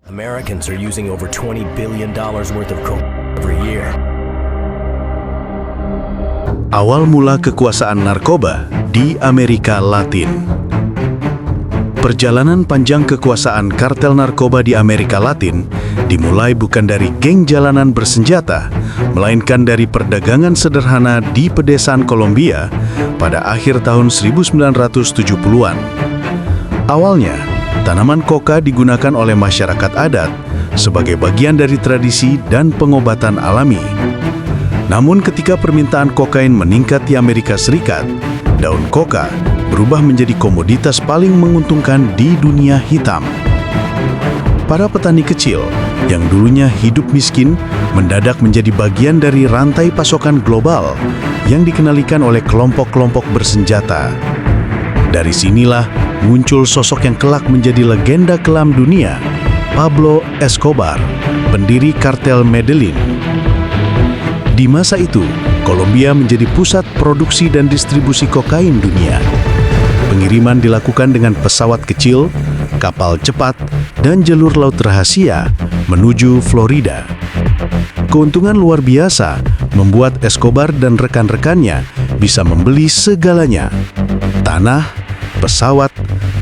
Americans are using over $20 billion worth of coke every year. Awal mula kekuasaan narkoba di Amerika Latin. Perjalanan panjang kekuasaan kartel narkoba di Amerika Latin dimulai bukan dari geng jalanan bersenjata, melainkan dari perdagangan sederhana di pedesaan Kolombia pada akhir tahun 1970-an. Awalnya, tanaman koka digunakan oleh masyarakat adat sebagai bagian dari tradisi dan pengobatan alami. Namun ketika permintaan kokain meningkat di Amerika Serikat, daun koka berubah menjadi komoditas paling menguntungkan di dunia hitam. Para petani kecil yang dulunya hidup miskin mendadak menjadi bagian dari rantai pasokan global yang dikendalikan oleh kelompok-kelompok bersenjata. Dari sinilah muncul sosok yang kelak menjadi legenda kelam dunia, Pablo Escobar, pendiri kartel Medellin. Di masa itu, Kolombia menjadi pusat produksi dan distribusi kokain dunia. Pengiriman dilakukan dengan pesawat kecil, kapal cepat, dan jalur laut rahasia menuju Florida. Keuntungan luar biasa membuat Escobar dan rekan-rekannya bisa membeli segalanya: tanah, pesawat,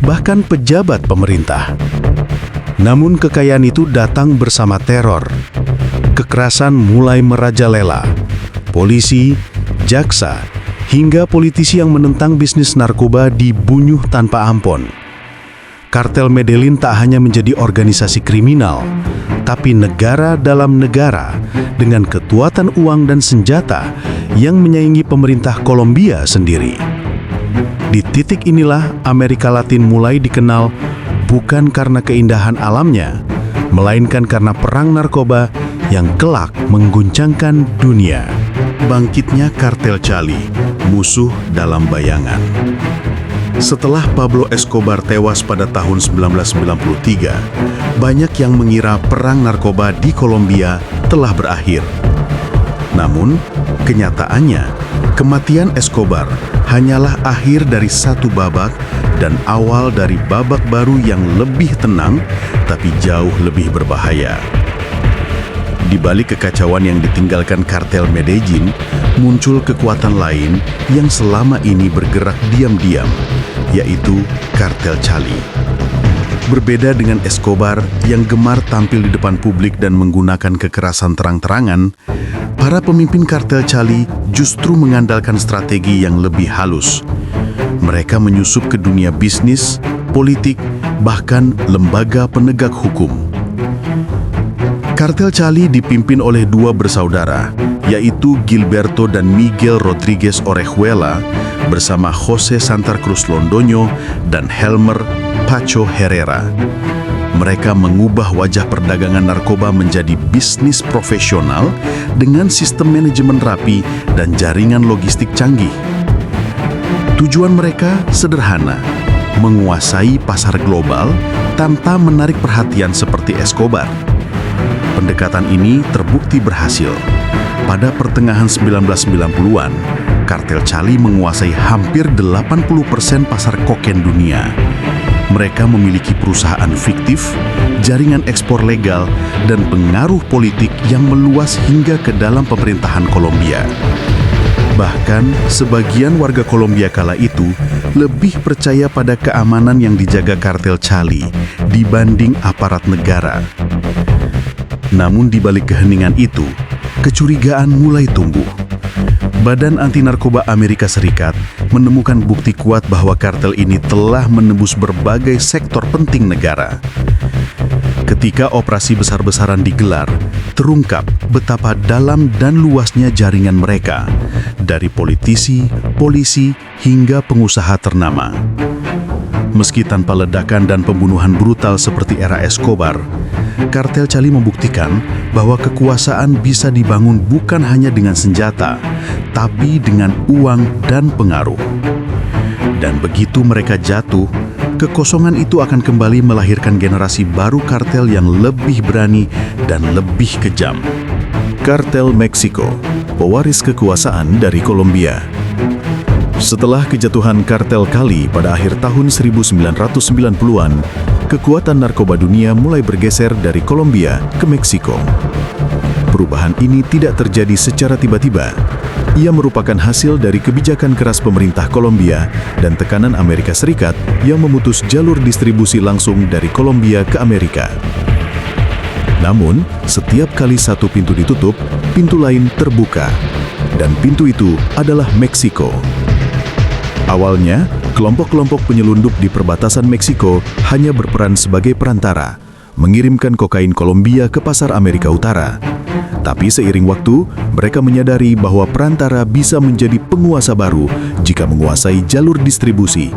bahkan pejabat pemerintah. Namun kekayaan itu datang bersama teror. Kekerasan mulai merajalela. Polisi, jaksa, hingga politisi yang menentang bisnis narkoba dibunuh tanpa ampun. Kartel Medellin tak hanya menjadi organisasi kriminal, tapi negara dalam negara dengan kekuatan uang dan senjata yang menyaingi pemerintah Kolombia sendiri. Di titik inilah Amerika Latin mulai dikenal bukan karena keindahan alamnya, melainkan karena perang narkoba yang kelak mengguncangkan dunia. Bangkitnya kartel Cali, musuh dalam bayangan. Setelah Pablo Escobar tewas pada tahun 1993, banyak yang mengira perang narkoba di Kolombia telah berakhir. Namun, kenyataannya, kematian Escobar hanyalah akhir dari satu babak dan awal dari babak baru yang lebih tenang, tapi jauh lebih berbahaya. Di balik kekacauan yang ditinggalkan kartel Medellin, muncul kekuatan lain yang selama ini bergerak diam-diam, yaitu kartel Cali. Berbeda dengan Escobar yang gemar tampil di depan publik dan menggunakan kekerasan terang-terangan, para pemimpin kartel Cali justru mengandalkan strategi yang lebih halus. Mereka menyusup ke dunia bisnis, politik, bahkan lembaga penegak hukum. Kartel Cali dipimpin oleh dua bersaudara, yaitu Gilberto dan Miguel Rodríguez Orejuela bersama José Santa Cruz Londoño dan Helmer Pacho Herrera. Mereka mengubah wajah perdagangan narkoba menjadi bisnis profesional dengan sistem manajemen rapi dan jaringan logistik canggih. Tujuan mereka sederhana, menguasai pasar global tanpa menarik perhatian seperti Escobar. Pendekatan ini terbukti berhasil. Pada pertengahan 1990-an, kartel Cali menguasai hampir 80% pasar kokain dunia. Mereka memiliki perusahaan fiktif, jaringan ekspor legal, dan pengaruh politik yang meluas hingga ke dalam pemerintahan Kolombia. Bahkan, sebagian warga Kolombia kala itu lebih percaya pada keamanan yang dijaga kartel Cali dibanding aparat negara. Namun di balik keheningan itu, kecurigaan mulai tumbuh. Badan Anti Narkoba Amerika Serikat menemukan bukti kuat bahwa kartel ini telah menembus berbagai sektor penting negara. Ketika operasi besar-besaran digelar, terungkap betapa dalam dan luasnya jaringan mereka, dari politisi, polisi, hingga pengusaha ternama. Meski tanpa ledakan dan pembunuhan brutal seperti era Escobar, kartel Cali membuktikan bahwa kekuasaan bisa dibangun bukan hanya dengan senjata, tapi dengan uang dan pengaruh. Dan begitu mereka jatuh, kekosongan itu akan kembali melahirkan generasi baru kartel yang lebih berani dan lebih kejam. Kartel Meksiko, pewaris kekuasaan dari Kolombia. Setelah kejatuhan kartel Cali pada akhir tahun 1990-an, kekuatan narkoba dunia mulai bergeser dari Kolombia ke Meksiko. Perubahan ini tidak terjadi secara tiba-tiba. Ia merupakan hasil dari kebijakan keras pemerintah Kolombia dan tekanan Amerika Serikat yang memutus jalur distribusi langsung dari Kolombia ke Amerika. Namun, setiap kali satu pintu ditutup, pintu lain terbuka. Dan pintu itu adalah Meksiko. Awalnya, kelompok-kelompok penyelundup di perbatasan Meksiko hanya berperan sebagai perantara, mengirimkan kokain Kolombia ke pasar Amerika Utara. Tapi seiring waktu, mereka menyadari bahwa perantara bisa menjadi penguasa baru jika menguasai jalur distribusi.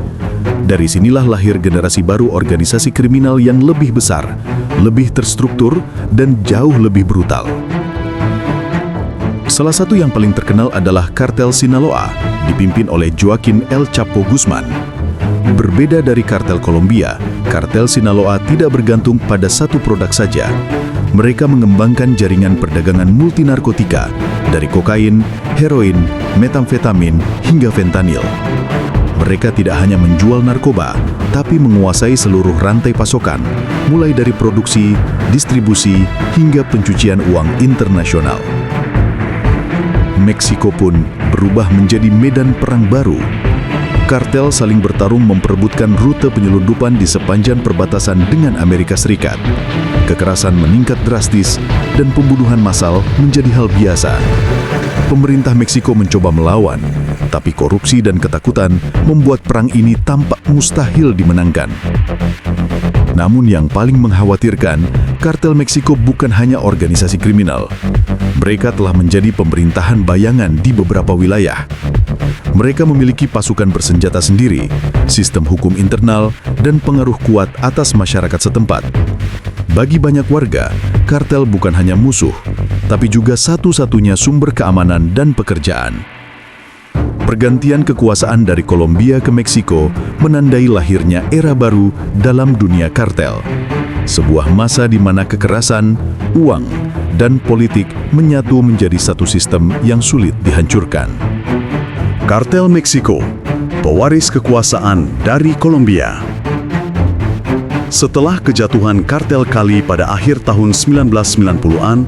Dari sinilah lahir generasi baru organisasi kriminal yang lebih besar, lebih terstruktur, dan jauh lebih brutal. Salah satu yang paling terkenal adalah kartel Sinaloa, dipimpin oleh Joaquin El Chapo Guzman. Berbeda dari kartel Kolombia, kartel Sinaloa tidak bergantung pada satu produk saja. Mereka mengembangkan jaringan perdagangan multinarkotika, dari kokain, heroin, metamfetamin, hingga fentanil. Mereka tidak hanya menjual narkoba, tapi menguasai seluruh rantai pasokan, mulai dari produksi, distribusi, hingga pencucian uang internasional. Meksiko pun berubah menjadi medan perang baru. Kartel saling bertarung memperebutkan rute penyelundupan di sepanjang perbatasan dengan Amerika Serikat. Kekerasan meningkat drastis dan pembunuhan massal menjadi hal biasa. Pemerintah Meksiko mencoba melawan, tapi korupsi dan ketakutan membuat perang ini tampak mustahil dimenangkan. Namun yang paling mengkhawatirkan, kartel Meksiko bukan hanya organisasi kriminal. Mereka telah menjadi pemerintahan bayangan di beberapa wilayah. Mereka memiliki pasukan bersenjata sendiri, sistem hukum internal, dan pengaruh kuat atas masyarakat setempat. Bagi banyak warga, kartel bukan hanya musuh, tapi juga satu-satunya sumber keamanan dan pekerjaan. Pergantian kekuasaan dari Kolombia ke Meksiko menandai lahirnya era baru dalam dunia kartel. Sebuah masa di mana kekerasan, uang, dan politik menyatu menjadi satu sistem yang sulit dihancurkan. Kartel Meksiko, pewaris kekuasaan dari Kolombia. Setelah kejatuhan kartel Cali pada akhir tahun 1990-an,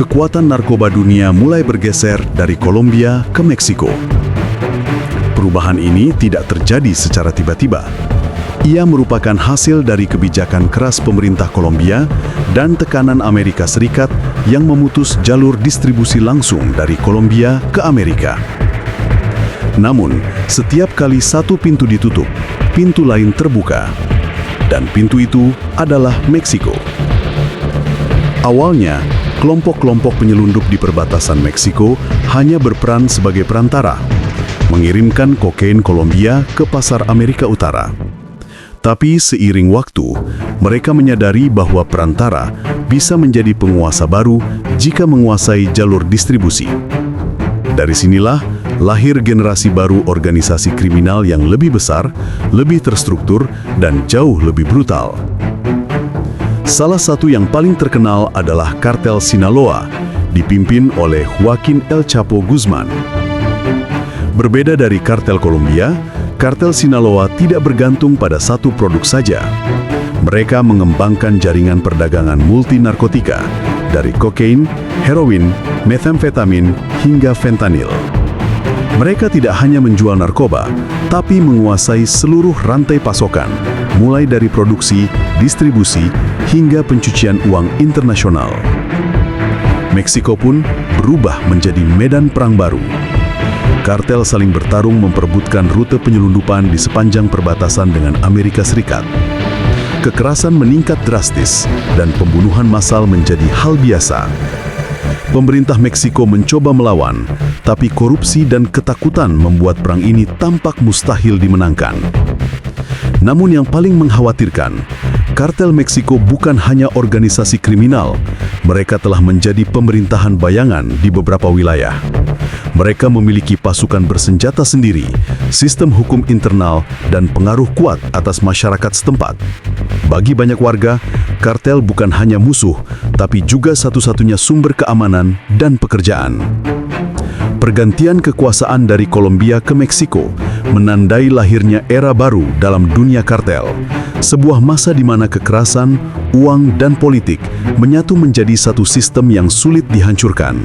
kekuatan narkoba dunia mulai bergeser dari Kolombia ke Meksiko. Perubahan ini tidak terjadi secara tiba-tiba. Ia merupakan hasil dari kebijakan keras pemerintah Kolombia dan tekanan Amerika Serikat yang memutus jalur distribusi langsung dari Kolombia ke Amerika. Namun, setiap kali satu pintu ditutup, pintu lain terbuka. Dan pintu itu adalah Meksiko. Awalnya, kelompok-kelompok penyelundup di perbatasan Meksiko hanya berperan sebagai perantara, mengirimkan kokain Kolombia ke pasar Amerika Utara. Tapi seiring waktu, mereka menyadari bahwa perantara bisa menjadi penguasa baru jika menguasai jalur distribusi. Dari sinilah lahir generasi baru organisasi kriminal yang lebih besar, lebih terstruktur, dan jauh lebih brutal. Salah satu yang paling terkenal adalah kartel Sinaloa, dipimpin oleh Joaquin El Chapo Guzman. Berbeda dari kartel Kolombia, kartel Sinaloa tidak bergantung pada satu produk saja. Mereka mengembangkan jaringan perdagangan multinarkotika, dari kokain, heroin, metamfetamin, hingga fentanil. Mereka tidak hanya menjual narkoba, tapi menguasai seluruh rantai pasokan, mulai dari produksi, distribusi, hingga pencucian uang internasional. Meksiko pun berubah menjadi medan perang baru. Kartel saling bertarung memperebutkan rute penyelundupan di sepanjang perbatasan dengan Amerika Serikat. Kekerasan meningkat drastis dan pembunuhan massal menjadi hal biasa. Pemerintah Meksiko mencoba melawan, tapi korupsi dan ketakutan membuat perang ini tampak mustahil dimenangkan. Namun yang paling mengkhawatirkan, kartel Meksiko bukan hanya organisasi kriminal, mereka telah menjadi pemerintahan bayangan di beberapa wilayah. Mereka memiliki pasukan bersenjata sendiri, sistem hukum internal, dan pengaruh kuat atas masyarakat setempat. Bagi banyak warga, kartel bukan hanya musuh, tapi juga satu-satunya sumber keamanan dan pekerjaan. Pergantian kekuasaan dari Kolombia ke Meksiko menandai lahirnya era baru dalam dunia kartel. Sebuah masa di mana kekerasan, uang, dan politik menyatu menjadi satu sistem yang sulit dihancurkan.